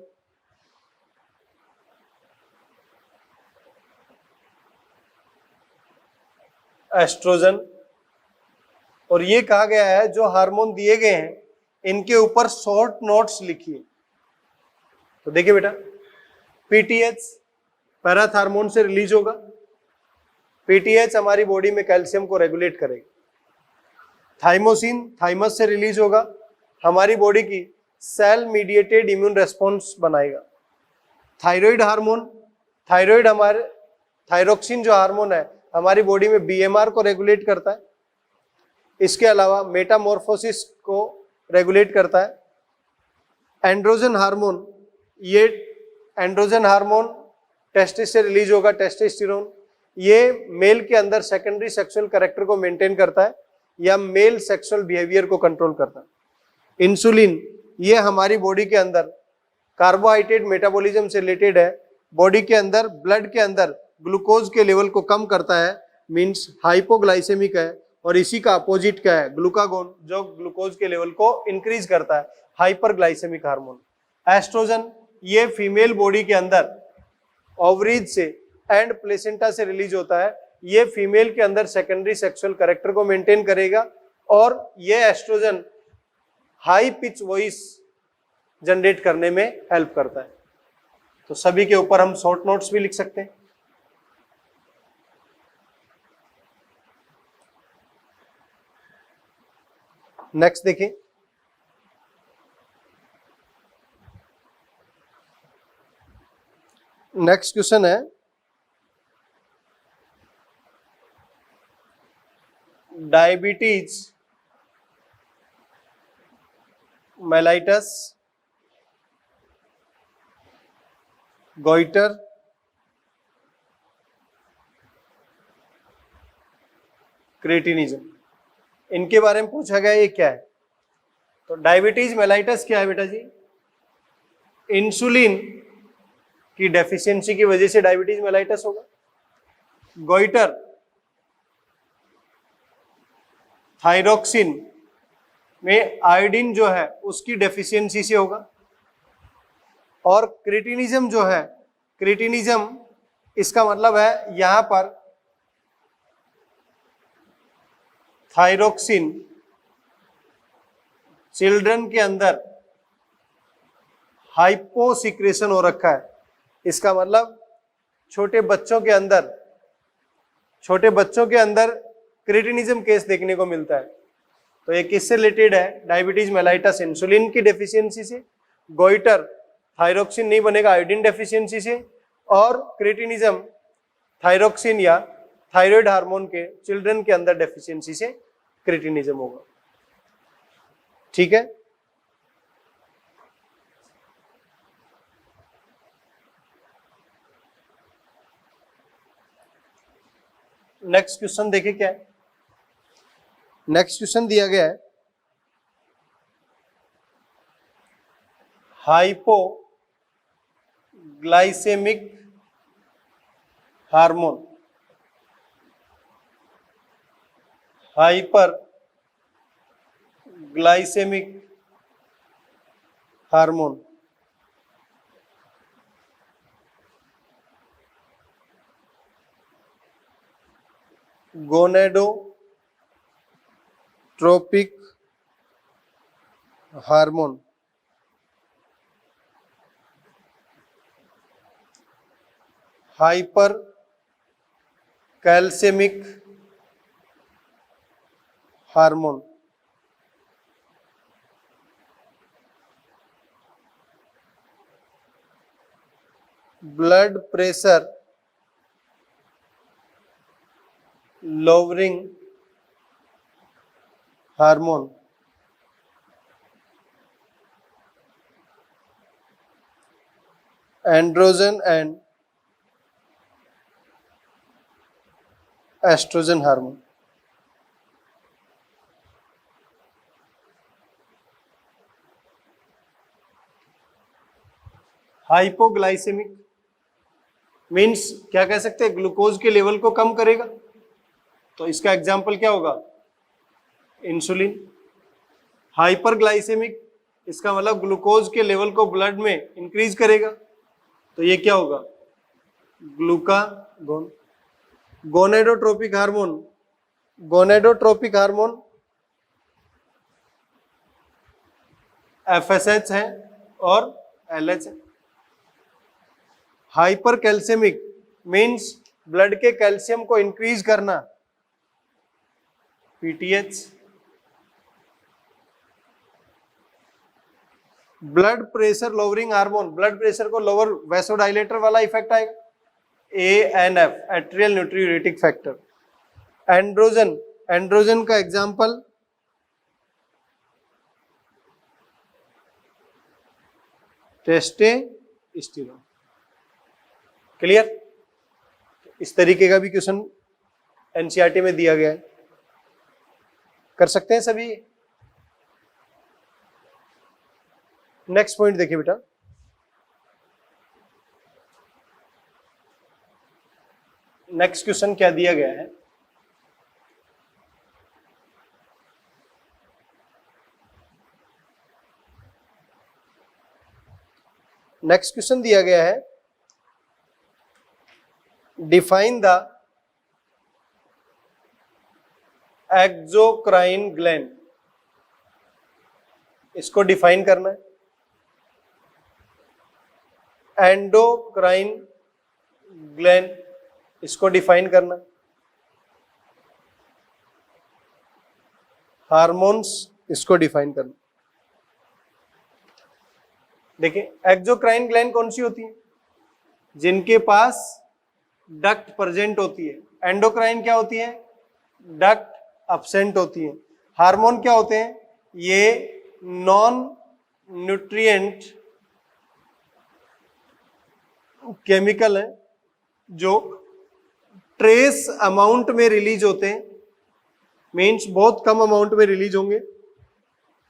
estrogen. और ये कहा गया है जो हार्मोन दिए गए हैं इनके ऊपर शॉर्ट नोट्स लिखिए। तो देखिए बेटा, PTH पैराथार्मोन से रिलीज होगा। PTH हमारी बॉडी में कैल्शियम को रेगुलेट करेगा। थाइमोसिन थाइमस से रिलीज होगा, हमारी बॉडी की सेल मीडिएटेड इम्यून रेस्पॉन्स बनाएगा। थायराइड हार्मोन, थायराइड हमारे थायरोक्सिन जो हार्मोन है हमारी बॉडी में BMR को रेगुलेट करता है। इसके अलावा मेटामॉर्फोसिस को रेगुलेट करता है। एंड्रोजन हार्मोन, ये एंड्रोजन हार्मोन टेस्टिस से रिलीज होगा, टेस्टोस्टेरोन। ये मेल के अंदर सेकेंडरी सेक्सुअल कैरेक्टर को मेंटेन करता है या मेल सेक्सुअल बिहेवियर को कंट्रोल करता है। इंसुलिन, ये हमारी बॉडी के अंदर कार्बोहाइड्रेट मेटाबॉलिज्म से रिलेटेड है, बॉडी के अंदर ब्लड के अंदर ग्लूकोज के लेवल को कम करता है, मींस हाइपोग्लाइसेमिक है। और इसी का अपोजिट क्या है, ग्लूकागोन, जो ग्लूकोज के लेवल को इंक्रीज करता है, हाइपरग्लाइसेमिक हार्मोन। एस्ट्रोजन, ये फीमेल बॉडी के अंदर ओवरीज से एंड प्लेसेंटा से रिलीज होता है। ये फीमेल के अंदर सेकेंडरी सेक्सुअल कैरेक्टर को मेंटेन करेगा और ये estrogen high pitch voice generate करने में हेल्प करता है। तो सभी के ऊपर हम शॉर्ट नोट्स भी लिख सकते हैं। नेक्स्ट देखिए, नेक्स्ट क्वेश्चन है डायबिटीज, मेलाइटस, गोइटर, क्रेटिनिज्म, इनके बारे में पूछा गया। ये क्या है? तो डायबिटीज मेलाइटस क्या है बेटा जी? इंसुलिन की डेफिशिएंसी की वजह से डायबिटीज मेलाइटस होगा। गोइटर थायरोक्सिन में आयोडीन जो है उसकी डेफिशिएंसी से होगा। और क्रिटिनिज्म जो है, क्रिटिनिज्म इसका मतलब है यहां पर थायरोक्सिन चिल्ड्रन के अंदर हाइपोसिक्रेशन हो रखा है। इसका मतलब छोटे बच्चों के अंदर क्रिटिनिज्म केस देखने को मिलता है। तो ये किससे रिलेटेड है? डायबिटीज मेलाइटस इंसुलिन की डेफिशिएंसी से, गोइटर थायरोक्सिन नहीं बनेगा आयोडीन डेफिशिएंसी से, और क्रिटिनिज्म थायरोक्सिन या थायराइड हार्मोन के चिल्ड्रन के अंदर डेफिशिएंसी से क्रिटिनिज्म होगा। ठीक है, नेक्स्ट क्वेश्चन देखिए क्या है। नेक्स्ट क्वेश्चन दिया गया है hypoglycemic hormone, hyperglycemic hormone gonadotropic hormone hypercalcemic hormone blood pressure lowering hormone androgen and estrogen hormone. Hypoglycemic means क्या कह सकते हैं? ग्लूकोज के लेवल को कम करेगा। तो इसका एग्जाम्पल क्या होगा? इंसुलिन। हाइपरग्लाइसेमिक इसका मतलब ग्लूकोज के लेवल को ब्लड में इंक्रीज करेगा। तो ये क्या होगा? ग्लूकागोन। गोनेडोट्रोपिक हार्मोन एफएसएच है और एलएच है। हाइपर कैल्सियमिक मीन्स ब्लड के कैल्शियम को इंक्रीज करना, PTH. Blood pressure lowering hormone, blood pressure को लोअर, वैसोडाइलेटर वाला इफेक्ट आएगा, एएनएफ एट्रियल न्यूट्रियूरेटिक फैक्टर। एंड्रोजन का एग्जांपल टेस्टोस्टेरोन। क्लियर? इस तरीके का भी क्वेश्चन एनसीईआरटी में दिया गया है, कर सकते हैं सभी। नेक्स्ट पॉइंट देखिए बेटा, नेक्स्ट क्वेश्चन क्या दिया गया है? नेक्स्ट क्वेश्चन दिया गया है डिफाइन द एक्सोक्राइन ग्लैंड। इसको डिफाइन करना है। एंडोक्राइन ग्लैंड, इसको डिफाइन करना। हार्मोन्स, इसको डिफाइन करना। देखिए, एक्सोक्राइन ग्लैंड कौन सी होती है? जिनके पास डक्ट प्रेजेंट होती है। एंडोक्राइन क्या होती है? डक्ट अब्सेंट होती है। हार्मोन क्या होते हैं? ये नॉन न्यूट्रिएंट केमिकल है जो ट्रेस अमाउंट में रिलीज होते हैं, मीन्स बहुत कम अमाउंट में रिलीज होंगे,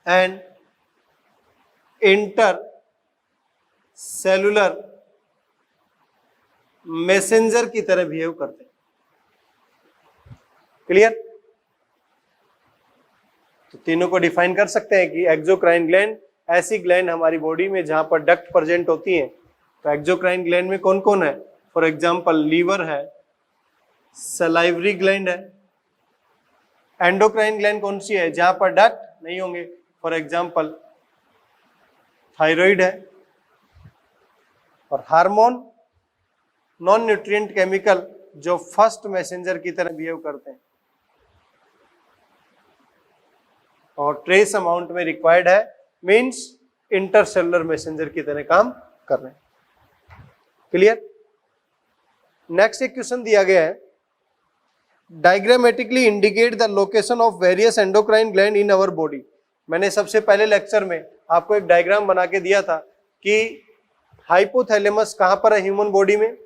एंड इंटर सेलुलर मैसेंजर की तरह बिहेव करते हैं। क्लियर? तो तीनों को डिफाइन कर सकते हैं कि एक्सोक्राइन ग्लैंड ऐसी ग्लैंड हमारी बॉडी में जहां पर डक्ट प्रेजेंट होती है। तो एक्सोक्राइन ग्लैंड में कौन कौन है? फॉर एग्जांपल लीवर है, सलाइवरी ग्लैंड है। एंडोक्राइन ग्लैंड कौन सी है? जहां पर डक्ट नहीं होंगे, फॉर एग्जांपल थायराइड है। और हार्मोन नॉन न्यूट्रिएंट केमिकल जो फर्स्ट मैसेंजर की तरह बिहेव करते हैं और ट्रेस अमाउंट में रिक्वायर्ड है, मींस इंटरसेलुलर मैसेंजर की तरह काम कर रहे हैं। क्लियर? नेक्स्ट एक क्वेश्चन दिया गया है, diagrammatically indicate the location of various endocrine gland in our body. मैंने सबसे पहले लेक्चर में आपको एक डायग्राम बना के दिया था कि हाइपोथैलेमस कहां पर है ह्यूमन बॉडी में,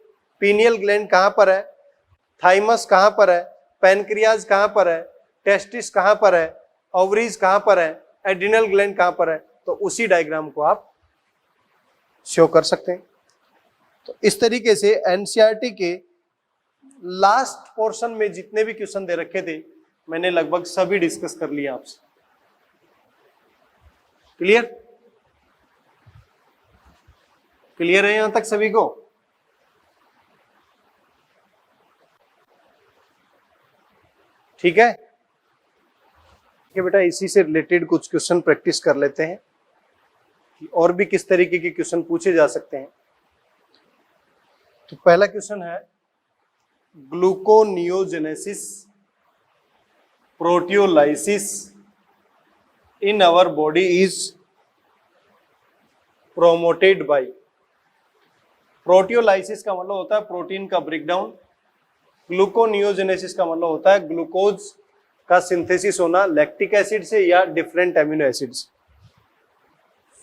पीनियल ग्लैंड कहां पर है, थाइमस कहां पर है, पैनक्रियाज कहां पर है, टेस्टिस कहां पर है, ओवरीज कहां पर है, एड्रिनल ग्लैंड कहां पर है। तो उसी डायग्राम को आप शो कर सकते हैं। तो इस तरीके से एनसीईआरटी के लास्ट पोर्शन में जितने भी क्वेश्चन दे रखे थे मैंने लगभग सभी डिस्कस कर लिया आपसे। क्लियर? क्लियर है यहां तक सभी को? ठीक है कि बेटा इसी से रिलेटेड कुछ क्वेश्चन प्रैक्टिस कर लेते हैं कि और भी किस तरीके के क्वेश्चन पूछे जा सकते हैं। तो पहला क्वेश्चन है, gluconeogenesis proteolysis in our body is promoted by. Proteolysis का मतलब होता है प्रोटीन का ब्रेकडाउन, ग्लूकोनियोजेनेसिस का मतलब होता है ग्लूकोज का सिंथेसिस होना लैक्टिक एसिड से या डिफरेंट एमिनो एसिड से।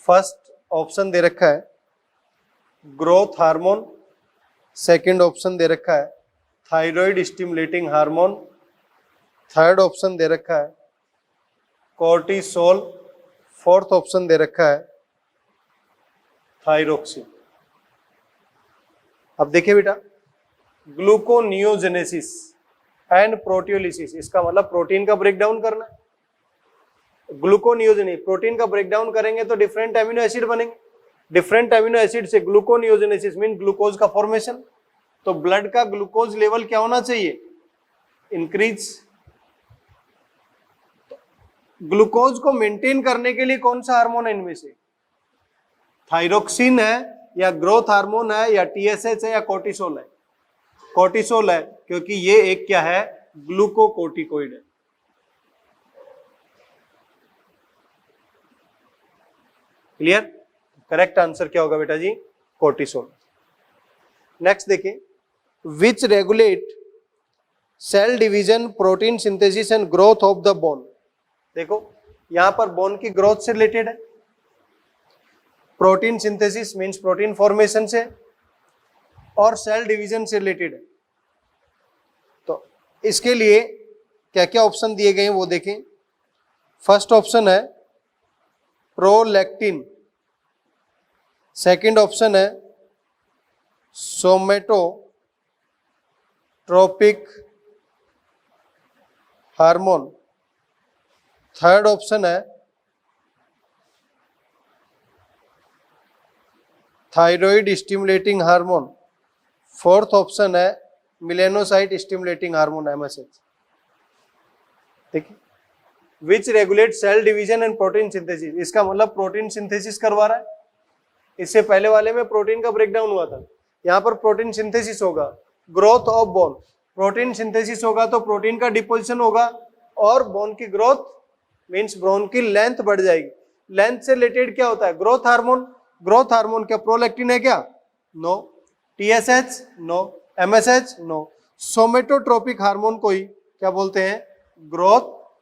फर्स्ट ऑप्शन दे रखा है ग्रोथ हार्मोन, सेकंड ऑप्शन दे रखा है thyroid stimulating hormone, third option दे रखा है कोर्टिसोल, फोर्थ ऑप्शन दे रखा है थायरोक्सिन। अब देखिए बेटा, ग्लूकोनियोजेनेसिस एंड प्रोटियोलिसिस, इसका मतलब प्रोटीन का ब्रेकडाउन करना। ग्लूकोनियोजेनेसिस, प्रोटीन का ब्रेकडाउन करेंगे तो डिफरेंट एमिनो एसिड बनेंगे, डिफरेंट एमिनो एसिड से ग्लूकोनियोजेनेसिस मीन ग्लूकोज का फॉर्मेशन। तो ब्लड का ग्लूकोज लेवल क्या होना चाहिए? इंक्रीज। ग्लूकोज को मेंटेन करने के लिए कौन सा हार्मोन है इनमें से? थायरोक्सिन है या ग्रोथ हार्मोन है या टीएसएच है या कोर्टिसोल है? कोर्टिसोल है, क्योंकि ये एक क्या है? ग्लूकोकोर्टिकोइड है। क्लियर? करेक्ट आंसर क्या होगा बेटा जी? कोर्टिसोल। नेक्स्ट देखिए, which regulate cell division, protein synthesis and growth of the bone. देखो यहां पर बोन की ग्रोथ से रिलेटेड है, protein synthesis means protein formation से, और सेल डिवीजन से रिलेटेड है। तो इसके लिए क्या क्या ऑप्शन दिए गए हैं वो देखें। फर्स्ट ऑप्शन है प्रोलैक्टिन, सेकंड ऑप्शन है सोमेटोट्रोपिक हार्मोन, थर्ड ऑप्शन है thyroid stimulating hormone, fourth option है मिलेनोसाइट स्टिमुलेटिंग हार्मोन एमएसएच। देखिए, which regulate cell division and protein synthesis, इसका मतलब प्रोटीन सिंथेसिस करवा रहा है। इससे पहले वाले में प्रोटीन का ब्रेकडाउन हुआ था, यहां पर प्रोटीन सिंथेसिस होगा। Growth of bone, protein synthesis होगा तो प्रोटीन का डिपोजिशन होगा और बोन की ग्रोथ मींस बोन की लेंथ बढ़ जाएगी। लेंथ से रिलेटेड क्या होता है? Growth hormone. ग्रोथ हार्मोन क्या प्रोलैक्टिन है क्या? No. TSH? No. MSH? No. Somatotropic hormone को ही क्या बोलते हैं? Growth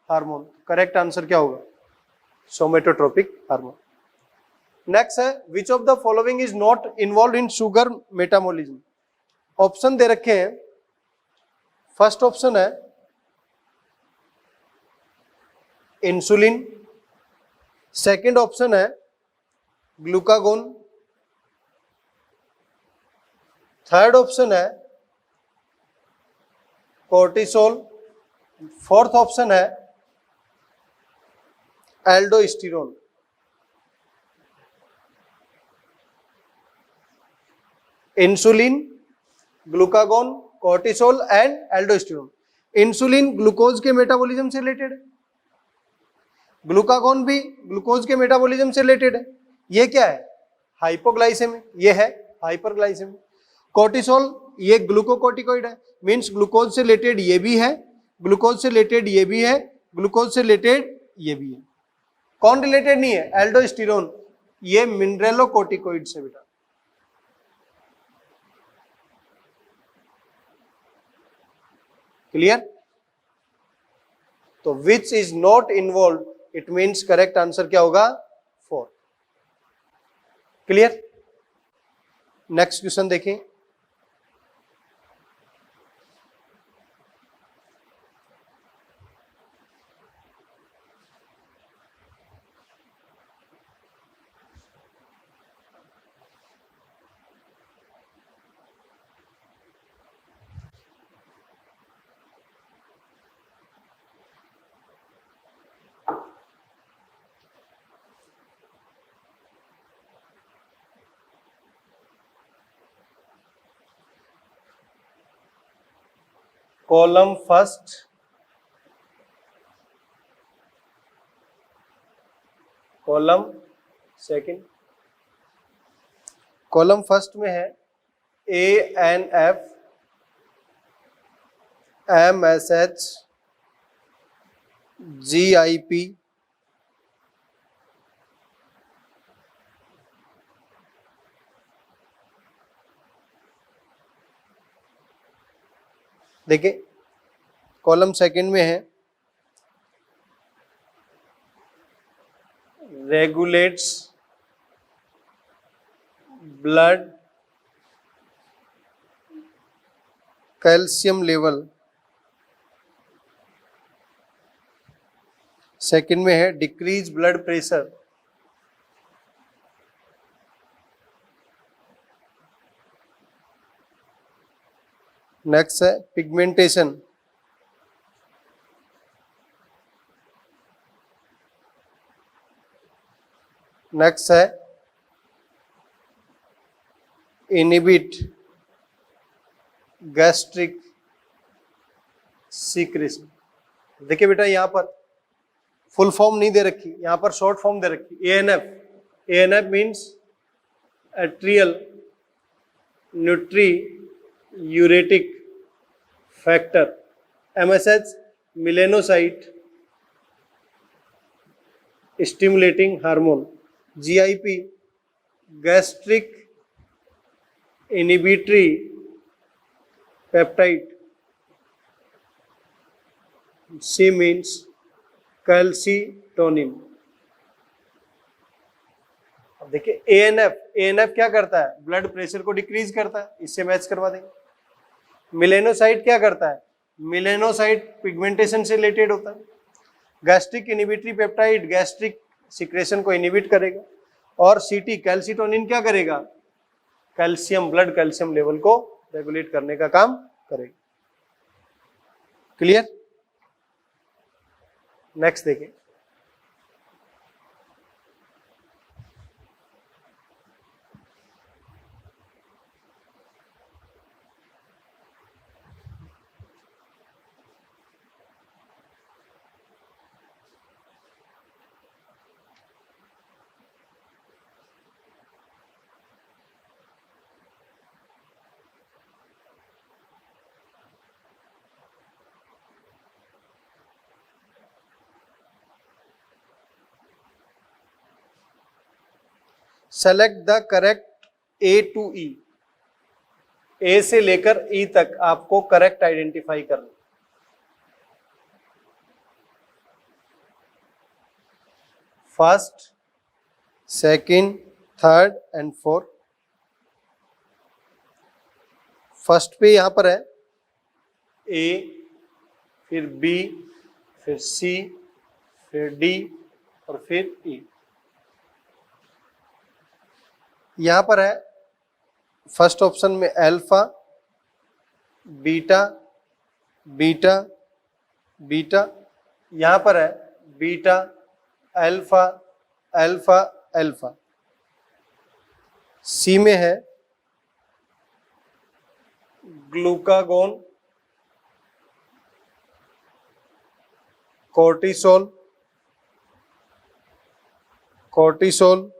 hormone. करेक्ट आंसर क्या होगा? सोमेटोट्रोपिक हार्मोन। नेक्स्ट है, which of the following is not involve in sugar metabolism. Option दे रखे हैं, फर्स्ट ऑप्शन है इंसुलिन, सेकंड ऑप्शन है ग्लूकागोन, थर्ड ऑप्शन है कोर्टिसोल, फोर्थ ऑप्शन है aldosterone. Insulin, glucagon, cortisol and aldosterone. Insulin glucose के मेटाबॉलिज्म से रिलेटेड है, ग्लूकागॉन भी ग्लूकोज के मेटाबॉलिज्म से रिलेटेड है। ये क्या है? हाइपोग्लाइसेमिक, ये है हाइपरग्लाइसेमिक। कोर्टिसोल ये ग्लूकोकोर्टिकोइड है, मींस ग्लूकोज से रिलेटेड ये भी है, ग्लूकोज से रिलेटेड ये भी है, ग्लूकोज से रिलेटेड ये भी है। कौन रिलेटेड नहीं है? एल्डोस्टेरोन, ये मिनरलोकोर्टिकोइड से बेटा। क्लियर? तो which is not involve, it means correct answer क्या होगा? 4। क्लियर? नेक्स्ट क्वेश्चन देखें। Column first, column second. Column first में है ANF, MSH, GIP, देखिए कॉलम सेकंड में है regulates blood calcium level. Second में है डिक्रीज ब्लड प्रेशर। नेक्स्ट है पिगमेंटेशन। नेक्स्ट है इनहिबिट गैस्ट्रिक सीक्रेशन। देखिए बेटा यहां पर फुल फॉर्म नहीं दे रखी, यहां पर शॉर्ट फॉर्म दे रखी ANF। ANF means atrial natriuretic factor. MSH melanocyte stimulating hormone. GIP gastric inhibitory peptide. C means calcitonin. अब देखिए ANF क्या करता है? ब्लड प्रेशर को डिक्रीज करता है, इससे मैच करवा देंगे। मिलेनोसाइट क्या करता है? मिलेनोसाइट पिगमेंटेशन से रिलेटेड होता है। Gastric inhibitory peptide gastric secretion को इनहिबिट करेगा। और CT कैल्सिटोनिन क्या करेगा? कैल्शियम, ब्लड कैल्शियम लेवल को रेगुलेट करने का काम करेगा। क्लियर? नेक्स्ट देखिए। Select the correct A to E। A से लेकर E तक आपको करेक्ट आइडेंटिफाई करना। First, second, third and fourth. First पे यहां पर है A, फिर B, फिर C, फिर D और फिर E। यहां पर है फर्स्ट ऑप्शन में अल्फा, बीटा, बीटा, बीटा, यहां पर है beta alpha alpha alpha. C में है glucagon, cortisol cortisol,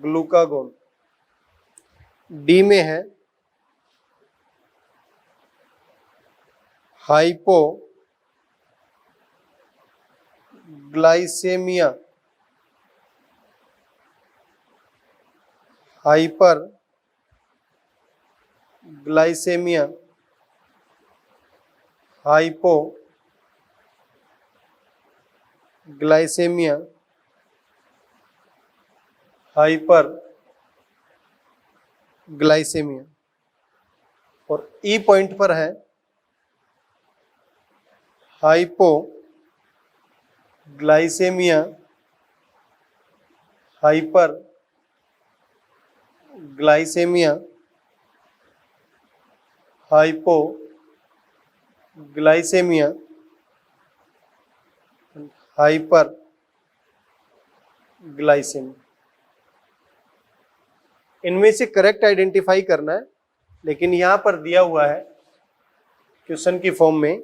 glucagon. D में है hypoglycemia, hyperglycemia, hypoglycemia, hyperglycemia. और ई पॉइंट पर है hypoglycemia, hyperglycemia, hypoglycemia, hyperglycemia. इनमें से करेक्ट आइडेंटिफाई करना है, लेकिन यहां पर दिया हुआ है क्वेश्चन की फॉर्म में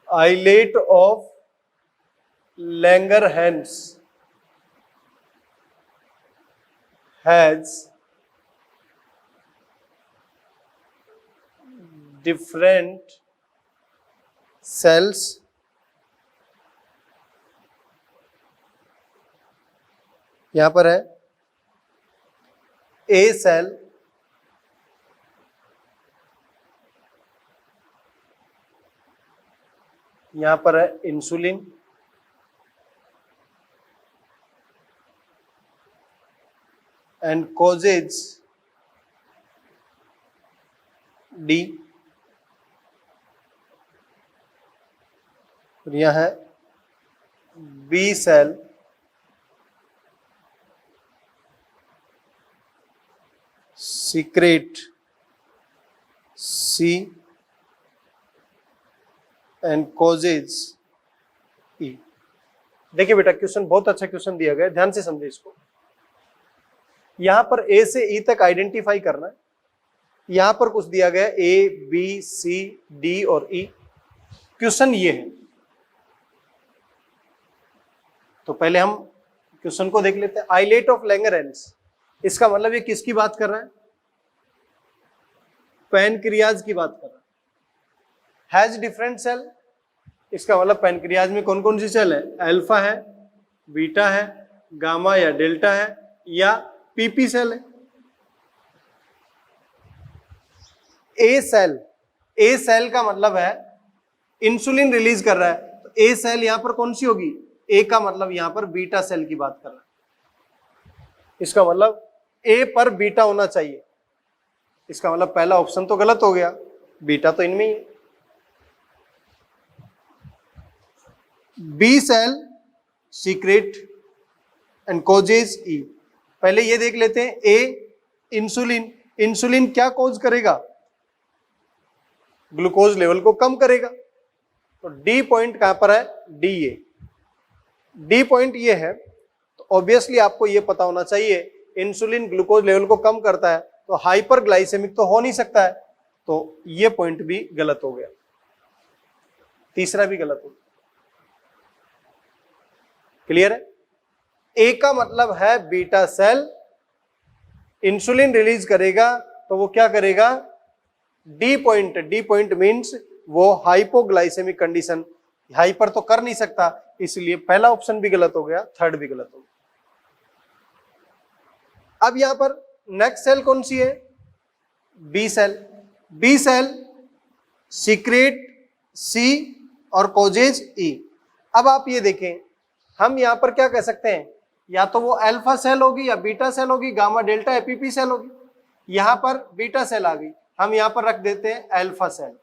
islet of Langerhans has different cells यहां पर है ए सेल, यहां पर है इंसुलिन, and causes D। और यह है B cell, secrete C and causes E। देखिए बेटा, क्वेश्चन बहुत अच्छा क्वेश्चन दिया गया है, ध्यान से समझे इसको। यहां पर ए से ई तक आइडेंटिफाई करना है। यहां पर कुछ दिया गया ए बी सी डी और ई। क्वेश्चन ये है, तो पहले हम क्वेश्चन को देख लेते हैं। आइलेट ऑफ लैंगरहैंस, इसका मतलब ये किसकी बात कर रहा है? पैनक्रियाज की बात कर रहा है। हैज डिफरेंट सेल, इसका मतलब पैनक्रियाज में कौन कौन सी सेल है? अल्फा है, बीटा है, गामा या डेल्टा है, या पीपी सेल है। ए सेल का मतलब है इंसुलिन रिलीज कर रहा है, तो ए सेल यहां पर कौन सी होगी? ए का मतलब यहां पर बीटा सेल की बात कर रहा है। इसका मतलब ए पर बीटा होना चाहिए। इसका मतलब पहला ऑप्शन तो गलत हो गया, बीटा तो इनमें ही है। B cell secrete and causes E. पहले ये देख लेते हैं, ए इंसुलिन, इंसुलिन क्या कॉज करेगा? ग्लूकोज लेवल को कम करेगा। तो डी पॉइंट कहां पर है? D A. डी पॉइंट ये है, तो ऑब्वियसली आपको ये पता होना चाहिए इंसुलिन ग्लूकोज लेवल को कम करता है, तो हाइपर ग्लाइसेमिक तो हो नहीं सकता है, तो ये पॉइंट भी गलत हो गया, तीसरा भी गलत हो गया। क्लियर है? ए का मतलब है बीटा सेल इंसुलिन रिलीज करेगा, तो वो क्या करेगा? डी पॉइंट मींस वो हाइपोग्लाइसेमिक कंडीशन, हाइपर तो कर नहीं सकता, इसलिए पहला ऑप्शन भी गलत हो गया, थर्ड भी गलत हो गया। अब यहां पर नेक्स्ट सेल कौन सी है? B cell. B cell secrete C और कॉजेज ई। अब आप ये देखें, हम यहां पर क्या कह सकते हैं? या तो वो अल्फा सेल होगी, या बीटा सेल होगी, गामा डेल्टा एपीपी सेल होगी। यहां पर बीटा सेल आ गई, हम यहां पर रख देते हैं अल्फा सेल।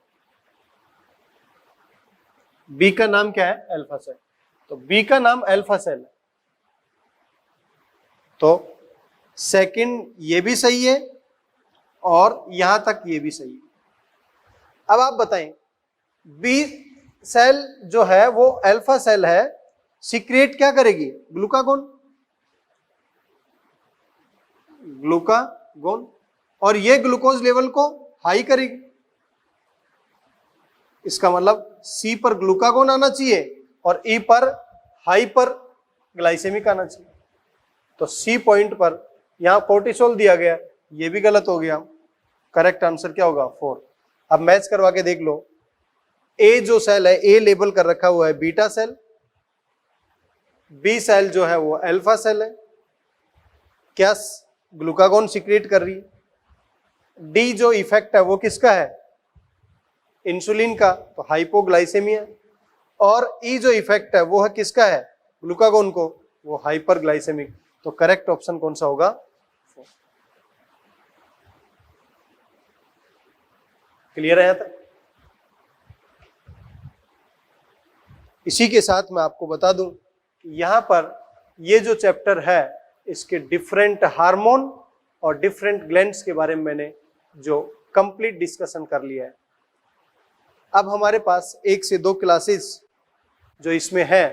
बी का नाम क्या है? Alpha cell. तो बी का नाम अल्फा सेल है, तो सेकंड ये भी सही है और यहां तक ये भी सही है। अब आप बताएं, बी सेल जो है वो अल्फा सेल है, सीक्रेट क्या करेगी? ग्लूकागोन, ग्लूकागोन, और ये ग्लूकोज लेवल को हाई करेगी। इसका मतलब सी पर ग्लूकागोन आना चाहिए और ई पर हाइपर ग्लाइसेमिक आना चाहिए। तो सी पॉइंट पर यहां कोर्टिसोल दिया गया, ये भी गलत हो गया। करेक्ट आंसर क्या होगा? 4। अब मैच करवा के देख लो, ए जो सेल है, ए लेबल कर रखा हुआ है बीटा सेल, बी सेल जो है वो अल्फा सेल है, क्या ग्लूकागोन सीक्रेट कर रही है? डी जो इफेक्ट है वो किसका है? इंसुलिन का, तो हाइपोग्लाइसेमिया। और ई जो इफेक्ट है वो है किसका है? ग्लूकागोन को, वो हाइपरग्लाइसेमिक। तो करेक्ट ऑप्शन कौन सा होगा? क्लियर है यहां तक? इसी के साथ मैं आपको बता दूं कि यहां पर ये जो चैप्टर है इसके डिफरेंट हार्मोन और डिफरेंट ग्लैंड्स के बारे में मैंने जो कंप्लीट डिस्कशन कर लिया है। अब हमारे पास 1 से 2 क्लासेस जो इसमें है,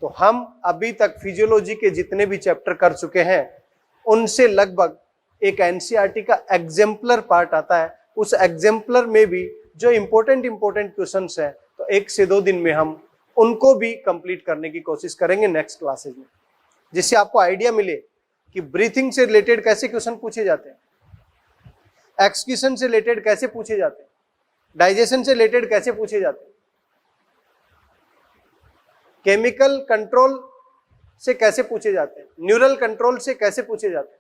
तो हम अभी तक फिजियोलॉजी के जितने भी चैप्टर कर चुके हैं उनसे लगभग एक एनसीईआरटी का एग्जाम्पलर पार्ट आता है। उस एग्जाम्पलर में भी जो इंपॉर्टेंट क्वेश्चंस है, तो 1 से 2 दिन में हम उनको भी कंप्लीट करने की कोशिश करेंगे नेक्स्ट क्लासेज में, जिससे आपको आइडिया मिले कि ब्रीथिंग से रिलेटेड कैसे क्वेश्चन पूछे जाते हैं, एक्सक्रीशन से रिलेटेड कैसे पूछे जाते हैं, डाइजेशन से रिलेटेड कैसे पूछे जाते हैं, केमिकल कंट्रोल से कैसे पूछे जाते हैं, न्यूरल कंट्रोल से कैसे पूछे जाते हैं,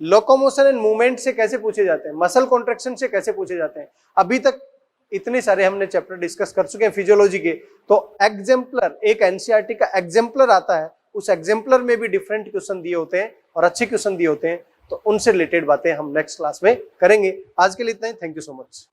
लोकोमोशन एंड मूवमेंट से कैसे पूछे जाते हैं, मसल कॉन्ट्रैक्शन से कैसे पूछे जाते हैं। अभी तक इतने सारे हमने चैप्टर डिस्कस कर चुके हैं फिजियोलॉजी के। तो एग्जाम्पलर, एक एनसीईआरटी का एग्जाम्पलर आता है, उस एग्जाम्पलर में भी डिफरेंट क्वेश्चन दिए होते हैं और अच्छे क्वेश्चन दिए होते हैं, तो उनसे रिलेटेड बातें हम नेक्स्ट क्लास में करेंगे। आज के लिए इतना ही। Thank you so much.